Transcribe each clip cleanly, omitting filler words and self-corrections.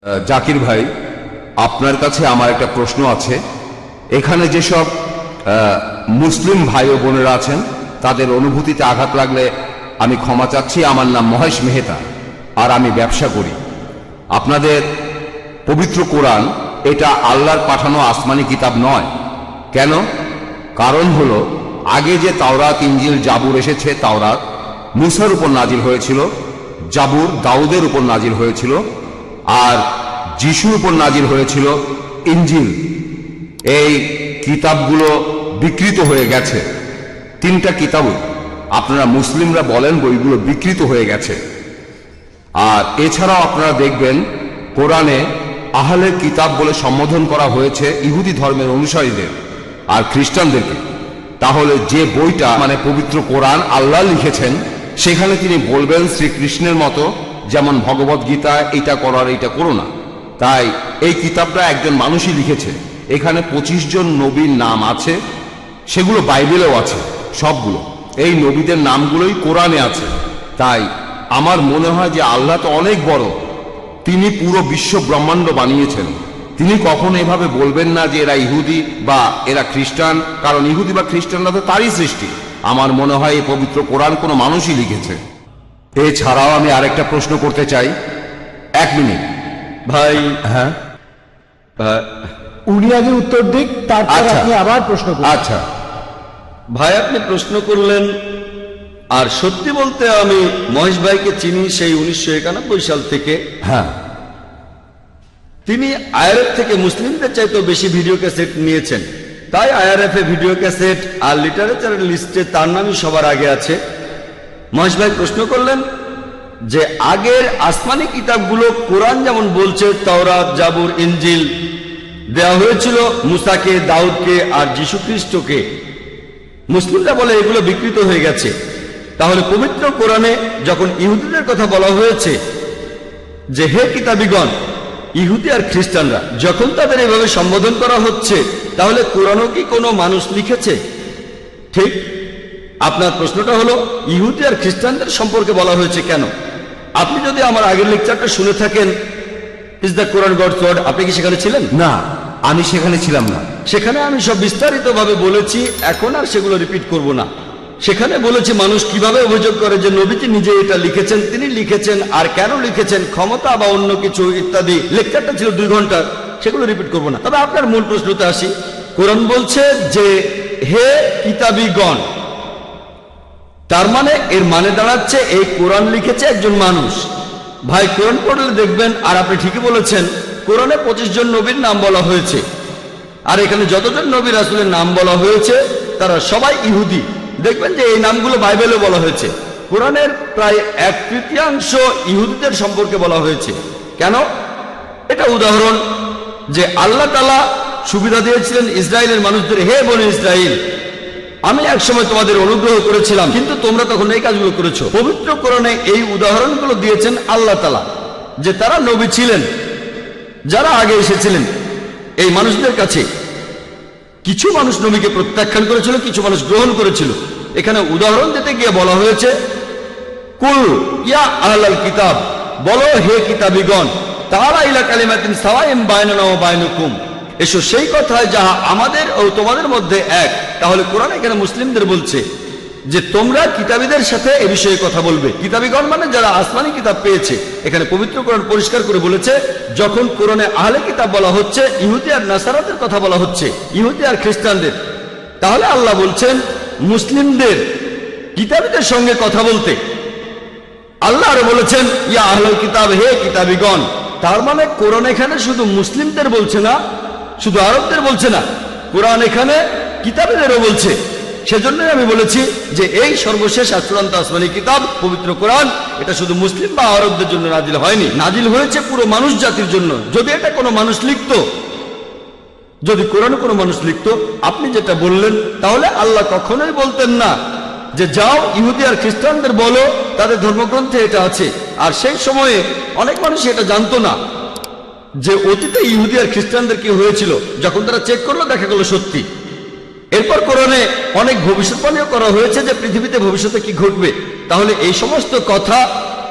জাকির ভাই, আপনার কাছে আমার একটা প্রশ্ন আছে। এখানে যেসব মুসলিম ভাই ও বোনেরা আছেন তাদের অনুভূতিতে আঘাত লাগলে আমি ক্ষমা চাচ্ছি। আমার নাম মহেশ মেহতা, আর আমি ব্যবসা করি। আপনাদের পবিত্র কোরআন এটা আল্লাহর পাঠানো আসমানি কিতাব নয়। কেন? কারণ হলো, আগে যে তাওরাত, ইনজিল, জাবুর এসেছে, তাওরাত মুসার উপর নাজিল হয়েছিল, জাবুর দাউদের উপর নাজিল হয়েছিল, আর যিশুর উপর নাজিল হয়েছিল ইনজিল। এই কিতাবগুলো বিকৃত হয়ে গেছে। তিনটা কিতাবই আপনারা মুসলিমরা বলেন বইগুলো বিকৃত হয়ে গেছে। আর এছাড়াও আপনারা দেখবেন কোরআনে আহলে কিতাব বলে সম্বোধন করা হয়েছে ইহুদি ধর্মের অনুসারীদের আর খ্রিস্টানদেরকে। তাহলে যে বইটা মানে পবিত্র কোরআন আল্লাহ লিখেছেন, সেখানে তিনি বলবেন শ্রীকৃষ্ণের মতো, যেমন ভগবত গীতায় এটা করার এটা করো না। তাই এই কিতাবটা একজন মানুষই লিখেছে। এখানে 25 জন নবীর নাম আছে, সেগুলো বাইবেলেও আছে সবগুলো। এই নবীদের নামগুলোই কোরআনে আছে। তাই আমার মনে হয় যে আল্লাহ তো অনেক বড়, তিনি পুরো বিশ্ব ব্রহ্মাণ্ড বানিয়েছেন। তিনি কখনো এভাবে বলবেন না যে এরা ইহুদি বা এরা খ্রিস্টান, কারণ ইহুদি বা খ্রিস্টানরা তো তারই সৃষ্টি। আমার মনে হয় এই পবিত্র কোরআন কোনো মানুষই লিখেছে। এছাড়াও আমি আরেকটা প্রশ্ন করতে চাই। 1 মিনিট ভাই। হ্যাঁ, উনি আগে উত্তর দিক, তারপর আচ্ছা। আপনি আবার প্রশ্ন করুন। আচ্ছা ভাই, আপনি প্রশ্ন করলেন, আর সত্যি বলতে আমি মহেশ ভাইকে চিনি সেই 1991 সাল থেকে। হ্যাঁ, তিনি আইআরএফ থেকে মুসলিমদের চাইতেও বেশি ভিডিও ক্যাসেট নিয়েছেন। তাই আইআরএফ এ ভিডিও ক্যাসেট আর লিটারেচারের লিস্টে তার নামই সবার আগে আছে। মহেশ ভাই প্রশ্ন করলেন যে আগের আসমানি কিতাবগুলো কোরআন যেমন বলছে তাওরাত, জাবুর, ইনজিল দেওয়া হয়েছিল মুসাকে, দাউদকে আর যীশু খ্রিস্টকে, মুসলিমরা বলে এগুলো বিকৃত হয়ে গেছে। তাহলে পবিত্র কোরআনে যখন ইহুদিদের কথা বলা হয়েছে যে হে কিতাবীগণ, ইহুদি আর খ্রিস্টানরা যখন তাদের এভাবে সম্বোধন করা হচ্ছে, তাহলে কোরআনও কি কোনো মানুষ লিখেছে? ঠিক। আপনার প্রশ্নটা হলো ইহুদি আর খ্রিস্টানদের সম্পর্কে বলা হয়েছে কেন? আপনি যদি আমার আগের লেকচারটা শুনে থাকেন, is the Quran God's word, আপনি কি সেখানে ছিলেন? না, আমি সেখানে ছিলাম না। সেখানে আমি সব বিস্তারিতভাবে বলেছি, এখন আর সেগুলো রিপিট করব না। সেখানে বলেছি মানুষ কিভাবে অভিযোগ করে যে নবীজি নিজে এটা লিখেছেন, তিনি লিখেছেন, আর কেন লিখেছেন, ক্ষমতা বা অন্য কিছু ইত্যাদি। লেকচারটা ছিল 2 ঘন্টা, সেগুলো রিপিট করব না। তবে আপনার মূল প্রশ্নতে আসি। কোরআন বলছে যে হে কিতাবীগণ, তার মানে এর মানে দাঁড়াচ্ছে এই কোরআন লিখেছে একজন মানুষ। ভাই, কোরআন পড়লে দেখবেন, আর আপনি ঠিকই বলেছেন, কোরআনে 25 জন নবীর নাম বলা হয়েছে। আর এখানে যতজন নবী রাসূলের নাম বলা হয়েছে তারা সবাই ইহুদি। দেখবেন যে এই নামগুলো বাইবেলে বলা হয়েছে। কোরআনের প্রায় 1/3 ইহুদিদের সম্পর্কে বলা হয়েছে। কেন? এটা উদাহরণ যে আল্লাহ তাআলা সুবিধা দিয়েছিলেন ইসরায়েলের মানুষদের, হে বনি ইসরাইল, আমি একসময় তোমাদের অনুগ্রহ করেছিলাম, কিন্তু তোমরা তখন এই কাজগুলো করেছো। পবিত্র কোরআনে এই উদাহরণগুলো দিয়েছেন আল্লাহ তাআলা, যে তারা নবী ছিলেন যারা আগে এসেছিলেন এই মানুষদের কাছে। কিছু মানুষ নবীকে প্রত্যাখ্যান করেছিল, কিছু মানুষ গ্রহণ করেছিল। এখানে উদাহরণ দিতে গিয়ে বলা হয়েছে কুল ইয়া আহলাল কিতাব, বলো হে কিতাবীগণ, তাআলা ইলা কালিমাতিন সাওয়াইন বাইনানা ওয়া বাইনাকুম, এসো সেই কথায় যাহা আমাদের ও তোমাদের মধ্যে এক। তাহলে কোরআন এখানে মুসলিমদের বলছে যে তোমরা কিতাবীদের সাথে এ বিষয়ে কথা বলবে। কিতাবীগণ মানে যারা আসমানি কিতাব পেয়েছে। এখানে পবিত্র কোরআন পরিষ্কার করে বলেছে, যখন কোরআনে আহলে কিতাব বলা হচ্ছে, ইহুদি আর নাসারাদের কথা বলা হচ্ছে, ইহুদি আর খ্রিস্টানদের, তাহলে আল্লাহ বলছেন মুসলিমদের কিতাবীদের সঙ্গে কথা বলতে। আল্লাহ আরো বলেছেন ইয়া আহলাল কিতাব, হে কিতাবীগণ। তার মানে কোরআন এখানে শুধু মুসলিমদের বলছে না, শুধু আরবদের বলছে না, কোরআন এখানে কিতাবীদেরও বলছে। সেজন্যই আমি বলেছি যে এই সর্বশেষ চূড়ান্ত আসমানি কিতাব পবিত্র কোরআন, এটা শুধু মুসলিম বা আরবদের জন্য নাজিল হয়নি, নাজিল হয়েছে পুরো মানুষ জাতির জন্য। যদি এটা কোনো মানুষ লিখতো, যদি কোরআনে কোনো মানুষ লিখতো, আপনি যেটা বললেন, তাহলে আল্লাহ কখনোই বলতেন না যে যাও ইহুদি আর খ্রিস্টানদের বলো তাদের ধর্মগ্রন্থে এটা আছে। আর সেই সময়ে অনেক মানুষ এটা জানতো না যে অতীতে ইহুদি আর খ্রিস্টানদের কি হয়েছিল। যখন তারা চেক করলো, দেখা গেল সত্যি। এরপর কোরআনে অনেক ভবিষ্যৎবাণীও করা হয়েছে যে পৃথিবীতে ভবিষ্যতে কি ঘটবে। তাহলে এই সমস্ত কথা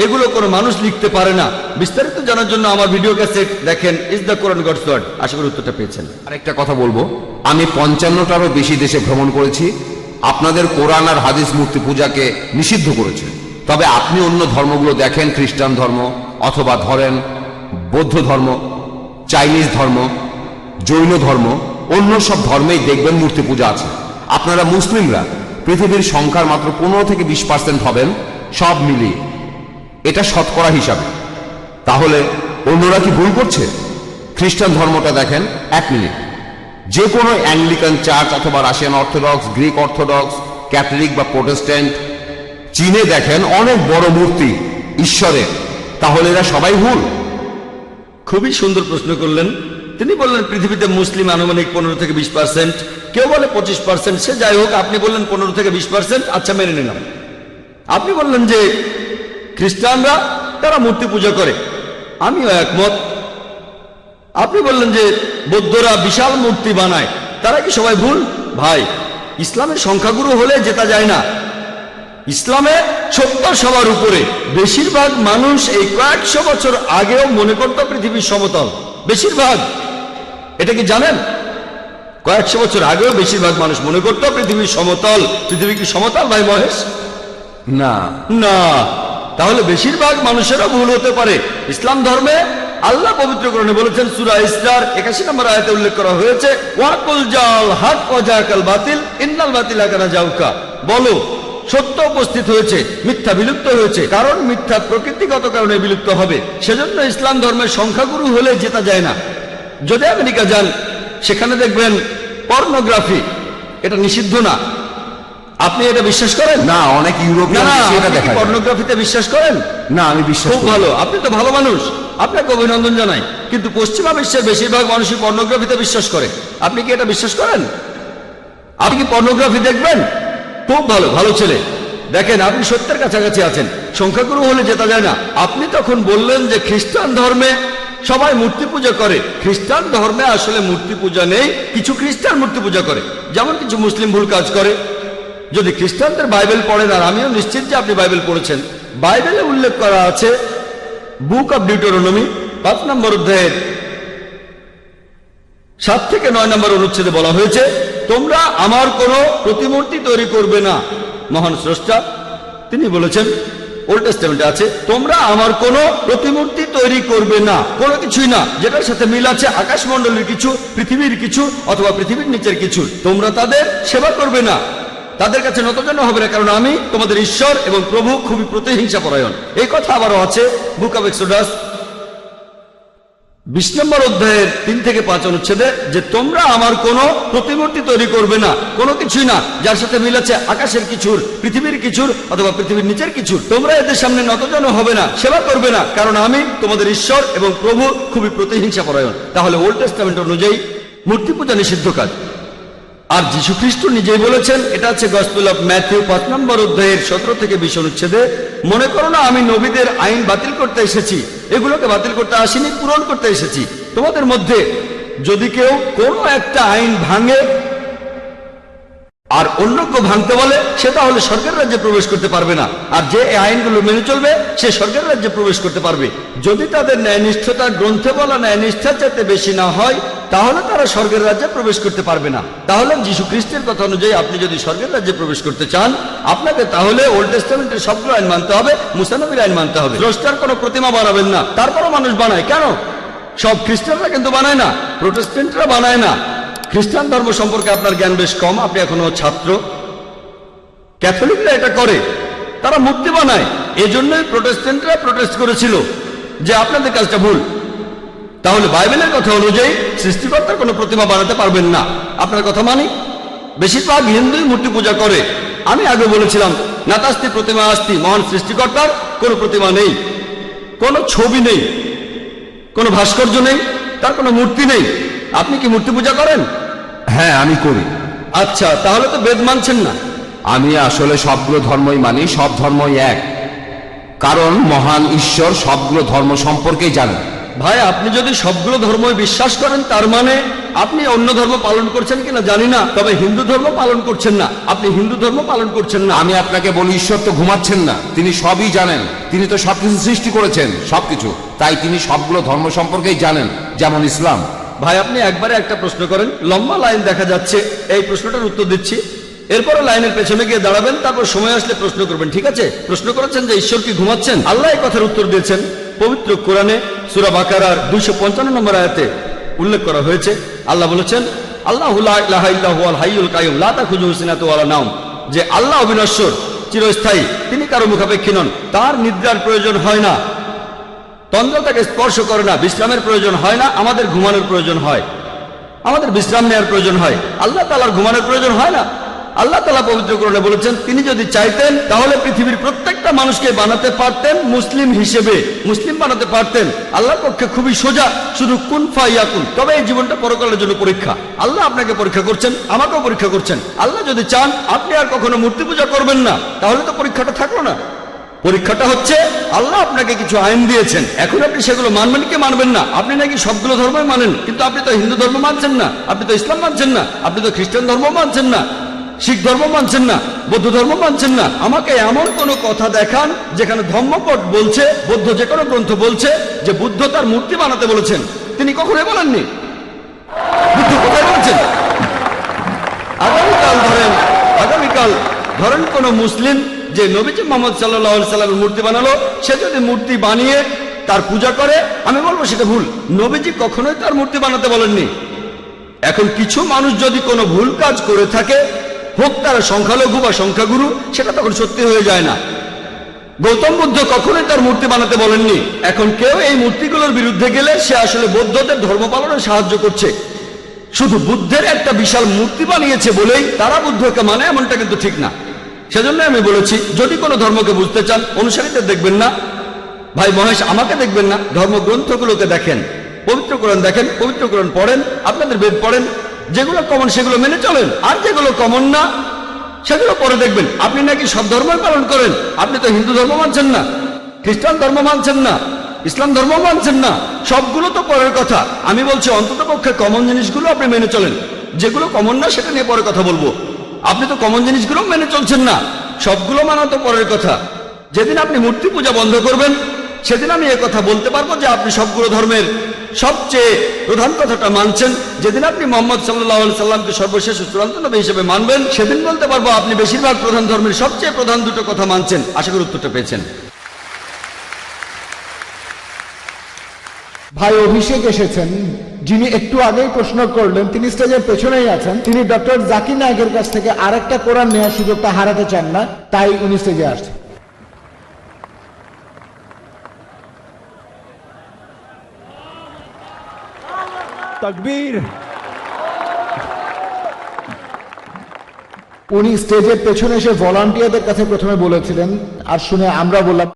এগুলো কোনো মানুষ লিখতে পারে না। বিস্তারিত জানার জন্য আমার ভিডিও ক্যাসেট দেখেন, is the Quran God's word. আশা করি উত্তরটা পেয়েছেন। আরেকটা কথা বলবো, আমি 55টারও বেশি দেশে ভ্রমণ করেছি। আপনাদের কোরআন আর হাদিস মূর্তি পূজাকে নিষিদ্ধ করেছে। তবে আপনি অন্য ধর্মগুলো দেখেন, খ্রিস্টান ধর্ম অথবা ধরেন বৌদ্ধ ধর্ম, চাইনিজ ধর্ম, জৈন ধর্ম, অন্য সব ধর্মেই দেখবেন মূর্তি পূজা আছে। আপনারা মুসলিমরা পৃথিবীর সংখ্যার মাত্র 15 থেকে 20% হবেন সব মিলিয়ে, এটা শতকরা হিসাবে। তাহলে অন্যরা কি ভুল করছে? খ্রিস্টান ধর্মটা দেখেন, 1 মিনিট, যে কোনো অ্যাংলিকান চার্চ অথবা Russian orthodox, Greek orthodox, Catholic বা প্রোটেস্ট্যান্ট, চীনে দেখেন অনেক বড় মূর্তি ঈশ্বরের। তাহলে এরা সবাই ভুল? খুবই সুন্দর প্রশ্ন করলেন। তিনি বললেন পৃথিবীতে মুসলিম আনুমানিক 15 থেকে 20%, কেউ বলে 25%, সে যাই হোক, আপনি বললেন 15 থেকে 20%, আচ্ছা মেনে নিলাম। আপনি বললেন যে খ্রিস্টানরা তারা মূর্তি পূজা করে, আমিও একমত। আপনি বললেন যে বৌদ্ধরা বিশাল মূর্তি বানায়, তারা কি সবাই ভুল? ভাই, ইসলামের সংখ্যাগুরু হলে জেতা যায় না। ইসলামে সত্য সবার উপরে। বেশিরভাগ মানুষ এই কয়েকশো বছর আগেও মনে করত পৃথিবীর সমতল, বেশিরভাগ। এটা কি জানেন? কয়েকশো বছর আগেও বেশিরভাগ মানুষ মনে করত পৃথিবীর সমতল। পৃথিবী কি সমতল ভাই মহেশ? না না। তাহলে বেশিরভাগ মানুষেরও ভুল হতে পারে। ইসলাম ধর্মে আল্লাহ পবিত্র কোরআনে বলেছেন, সূরা ইসরার 81 নম্বর আয়াতে উল্লেখ করা হয়েছে, ওয়াকুল জাল হক ওয়া জাকাল বাতিল ইন্নাল বাতিলা কানা জাউকা। বলো, সত্য উপস্থিত হয়েছে, মিথ্যা বিলুপ্ত হয়েছে, কারণ মিথ্যা প্রকৃতিগত কারণে বিলুপ্ত হবে। সেজন্য ইসলাম ধর্মের সংখ্যাগুরু হলে জেতা যায় না। যদি আমেরিকা যান, সেখানে দেখবেন পর্নোগ্রাফি, এটা নিষিদ্ধ না। আপনি এটা বিশ্বাস করেন? না, অনেক ইউরোপিয়ান দেশে এটা দেখা যায়। পর্নোগ্রাফিতে বিশ্বাস করেন? না, আমি বিশ্বাস খুব করি না। ভালো, আপনি তো ভালো মানুষ, আপনাকে অভিনন্দন জানাই। কিন্তু পশ্চিমা বিশ্বের বেশিরভাগ মানুষই পর্নোগ্রাফিতে বিশ্বাস করে। আপনি কি এটা বিশ্বাস করেন? আপনি কি পর্নোগ্রাফি দেখবেন? খুব ভালো, ভালো ছেলে। দেখেন, আপনি সত্যের কাছাকাছি আছেন। সংখ্যাগুরু হলে জেতা যায় না। আপনি তখন বললেন যে খ্রিস্টান ধর্মে সবাই মূর্তি পূজা করে। খ্রিস্টান ধর্মে আসলে মূর্তি পূজা নেই, কিছু খ্রিস্টান মূর্তি পূজা করে, যেমন কিছু মুসলিম ভুল কাজ করে। যদি খ্রিস্টানদের বাইবেল পড়েন, আর আমিও নিশ্চিত যে আপনি বাইবেল পড়েছেন, বাইবেলে উল্লেখ করা আছে, বুক অব ডিউটেরোনমি 5 নম্বর অধ্যায়ের 7 থেকে 9 নম্বর অনুচ্ছেদে বলা হয়েছে, তোমরা আমার কোনো প্রতিমূর্তি তৈরি করবে না। মহান স্রষ্টা তিনি বলেছেন, ওল্ড টেস্টামেন্টে আছে, তোমরা আমার কোনো প্রতিমূর্তি তৈরি করবে না, কোনো কিছুই না যেটার সাথে মিল আছে আকাশমণ্ডলের কিছু, পৃথিবীর কিছু, অথবা পৃথিবীর নিচের কিছু। তোমরা তাদের সেবা করবে না, তাদের কাছে নতজানু হবে না, কারণ আমি তোমাদের ঈশ্বর এবং প্রভু খুবই প্রতিহিংসা পরায়ণ। এই কথা আবারও আছে বুক অব এক্সোডাস 20 নম্বর অধ্যায়ের 3 থেকে 5 অনুচ্ছেদে, যে তোমরা আমার কোনো প্রতিমূর্তি তৈরি করবে না, কোনো কিছুই না যার সাথে মিল আছে আকাশের কিছুর, পৃথিবীর কিছুর, অথবা পৃথিবীর নিচের কিছুর। তোমরা এদের সামনে নতজানু হবে না, সেবা করবে না, কারণ আমি তোমাদের ঈশ্বর এবং প্রভু খুবই প্রতিহিংসা পরায়ণ। তাহলে ওল্ড টেস্টামেন্ট অনুযায়ী মূর্তি পূজা নিষিদ্ধ কাজ। আর যীশু খ্রিস্ট নিজেই বলেছেন, এটা আছে গসপেল অফ ম্যাথিউ 5 নম্বর অধ্যায়ের 17 থেকে 20 অনুচ্ছেদে, মনে করো না আমি নবীদের আইন বাতিল করতে এসেছি, এগুলোকে বাতিল করতে আসিনি, পূরণ করতে এসেছি। তোমাদের মধ্যে যদি কেউ কোনো একটা আইন ভাঙে আর অন্য কেউ ভাঙতে বলে, সে তাহলে স্বর্গের রাজ্যে প্রবেশ করতে পারবে না। আর যে এই আইনগুলো মেনে চলবে, সে স্বর্গের রাজ্যে প্রবেশ করতে পারবে। যদি তাদের ন্যায়নিষ্ঠতা গ্রন্থে বলা ন্যায়নিষ্ঠার চাইতে বেশি না হয়, তাহলে তারা স্বর্গের রাজ্যে প্রবেশ করতে পারবে না। তাহলে যীশু খ্রিস্টের কথা অনুযায়ী আপনি যদি স্বর্গের রাজ্যে প্রবেশ করতে চান, আপনাকে তাহলে ওল্ড টেস্টামেন্টের সবগুলো আইন মানতে হবে, মুসা নবীর আইন মানতে হবে। স্রষ্টার কোনো প্রতিমা বানাবেন না। তারপরও মানুষ বানায়, কেন? সব খ্রিস্টানরা কিন্তু বানায় না, প্রোটেস্ট্যান্টরা বানায় না। খ্রিস্টান ধর্ম সম্পর্কে আপনার জ্ঞান বেশ কম, আপনি এখনো ছাত্র। ক্যাথলিকরা এটা করে, তারা মূর্তি বানায়। এজন্যই প্রোটেস্ট্যান্টরা প্রোটেস্ট করেছিল যে আপনাদের কাজটা ভুল। তাহলে বাইবেলের কথা অনুযায়ী সৃষ্টিকর্তার কোনো প্রতিমা বানাতে পারবেন না। আপনার কথা মানি? বেশিরভাগ হিন্দুই মূর্তি পূজা করে। আমি আগে বলেছিলাম, নাতাস্তি প্রতিমা আস্তি, মহান সৃষ্টিকর্তার কোনো প্রতিমা নেই, কোনো ছবি নেই, কোনো ভাস্কর্য নেই, তার কোনো মূর্তি নেই। আপনি কি মূর্তি পূজা করেন? হ্যাঁ, আমি করি। আচ্ছা, তাহলে তো বেদ মানছেন না। আমি আসলে সবগুলো ধর্মই মানি, সব ধর্মই এক, কারণ মহান ঈশ্বর সবগুলো ধর্ম সম্পর্কেই জানেন। ভাই, আপনি যদি সবগুলো ধর্মই বিশ্বাস করেন, তার মানে আপনি অন্য ধর্ম পালন করছেন কিনা জানি না, তবে হিন্দু ধর্ম পালন করছেন না। আপনি হিন্দু ধর্ম পালন করছেন না। আমি আপনাকে বলি, ঈশ্বর তো ঘুমাচ্ছেন না, তিনি সবই জানেন। তিনি তো সবকিছু সৃষ্টি করেছেন, সবকিছু। তাই তিনি সবগুলো ধর্ম সম্পর্কেই জানেন, যেমন ইসলাম। ভাই, আপনি একবারে একটা প্রশ্ন করেন, লম্বা লাইন দেখা যাচ্ছে, এই প্রশ্নটার উত্তর দিচ্ছি, এরপরে লাইনের পেছনে গিয়ে দাঁড়াবেন, তারপর সময় আসলে প্রশ্ন করবেন, ঠিক আছে? প্রশ্ন করেছেন যে ঈশ্বর কি ঘুমাচ্ছেন? আল্লাহ এই কথার উত্তর দিয়েছেন পবিত্র কোরআনে সূরা বাকারার 255 নম্বর আয়াতে উল্লেখ করা হয়েছে। আল্লাহ বলেছেন, আল্লাহু লা ইলাহা ইল্লা হুয়াল হাইয়ুল কাইয়ুম লা তাখুযুহু সিনাতুন ওয়ালা নাওম, যে আল্লাহ অবিনশ্বর, চিরস্থায়ী, তিনি কারো মুখাপেক্ষী নন, তার নিদ্রার প্রয়োজন হয় না, তন্দ্রা তাকে স্পর্শ করে না, বিশ্রামের প্রয়োজন হয় না। আমাদের ঘুমানোর প্রয়োজন হয়, আমাদের বিশ্রাম নেওয়ার প্রয়োজন হয়, আল্লাহ তাআলার ঘুমানোর প্রয়োজন হয় না। আল্লাহ তাআলা পবিত্র কোরআনে বলেছেন, তিনি যদি চাইতেন তাহলে পৃথিবীর প্রত্যেকটা মানুষকে বানাতে পারতেন মুসলিম হিসেবে, মুসলিম বানাতে পারতেন। আল্লাহর পক্ষে খুবই সোজা, শুধু কুন ফায়াকুন। তবে এই জীবনটা পরকালের জন্য পরীক্ষা। আল্লাহ আপনাকে পরীক্ষা করছেন, আমাকেও পরীক্ষা করছেন। আল্লাহ যদি চান আপনি আর কখনো মূর্তি পূজা করবেন না, তাহলে তো পরীক্ষাটা থাকলো না। পরীক্ষাটা হচ্ছে আল্লাহ আপনাকে কিছু আইন দিয়েছেন, এখন আপনি সেগুলো মানবেন কি মানবেন না। আপনি নাকি সবগুলো ধর্মই মানেন, কিন্তু আপনি তো হিন্দু ধর্ম মানছেন না, আপনি তো ইসলাম মানছেন না, আপনি তো খ্রিস্টান ধর্ম মানছেন না, শিখ ধর্ম মানছেন না, বৌদ্ধ ধর্ম মানছেন না। আমাকে এমন কোন কথা দেখান যেখানে ধর্মপট বলছে, বৌদ্ধ যে কোনো গ্রন্থ বলছে যে বুদ্ধ তার মূর্তি বানাতে বলেছেন। তিনি কখনোই বলেননি। বুদ্ধ কোথায় বলছেন? আগামীকাল ধরেন কোন মুসলিম যে নবীজি মুহাম্মদ সাল্লাল্লাহু আলাইহি সাল্লামের মূর্তি বানালো, সে যদি মূর্তি বানিয়ে তার পূজা করে, আমি বলবো সেটা ভুল। নবীজি কখনোই তার মূর্তি বানাতে বলেননি। এখন কিছু মানুষ যদি কোনো ভুল কাজ করে থাকে, হোক তারা সংখ্যালঘু বা সংখ্যাগুরু, সেটা তখন সত্যি হয়ে যায় না। গৌতম বুদ্ধ কখনোই তার মূর্তি বানাতে বলেননি। এখন কেউ এই মূর্তিগুলোর বিরুদ্ধে গেলে সে আসলে বৌদ্ধদের ধর্ম পালনে সাহায্য করছে। শুধু বুদ্ধের একটা বিশাল মূর্তি বানিয়েছে বলেই তারা বুদ্ধকে মানে, এমনটা কিন্তু ঠিক না। সেজন্য আমি বলেছি, যদি কোনো ধর্মকে বুঝতে চান, অনুসারীদের দেখবেন না, ভাই মহেশ আমাকে দেখবেন না, ধর্মগ্রন্থগুলোকে দেখেন, পবিত্র কোরআন দেখেন, পবিত্র কোরআন পড়েন, আপনাদের বেদ পড়েন, যেগুলো কমন সেগুলো মেনে চলেন, আর যেগুলো কমন না সেগুলো পরে দেখবেন। আপনি নাকি সব ধর্মই পালন করেন, আপনি তো হিন্দু ধর্ম মানছেন না, খ্রিস্টান ধর্ম মানছেন না, ইসলাম ধর্ম মানছেন না, সবগুলো তো পরের কথা। আমি বলছি অন্তত পক্ষে কমন জিনিসগুলো আপনি মেনে চলেন, যেগুলো কমন না সেটা নিয়ে পরে কথা বলবো। আপনি তো কমন জিনিসগুলো মেনে চলছেন না, সবগুলো মানা তো পরের কথা। যেদিন আপনি মূর্তি পূজা বন্ধ করবেন, সেদিন আমি কথা বলতে পারবো যে আপনি সবগুলো ধর্মের সবচেয়ে প্রধান কথাটা মানছেন। যেদিন আপনি মুহাম্মদ সাল্লাল্লাহু আলাইহি সাল্লামকে সর্বশেষ চূড়ান্ত নবী হিসেবে মানবেন, সেদিন বলতে পারবো আপনি বেশিরভাগ প্রধান ধর্মের সবচেয়ে প্রধান দুটো কথা মানছেন। আশা করি উত্তরটা পেয়েছেন। ভাই অভিষেক এসেছেন, যিনি একটু আগেই প্রশ্ন করলেন, তিনি স্টেজের পেছনেই আছেন। তিনি ডক্টর জাকির নায়েকের কাছ থেকে আরেকটা কোরআন নেওয়ার সুযোগটা হারাতে চান না, তাই উনি স্টেজে আসছেন। তাকবীর। উনি স্টেজের পেছনে এসে ভলান্টিয়ারদের কাছে প্রথমে বলেছিলেন, আর শুনে আমরা বললাম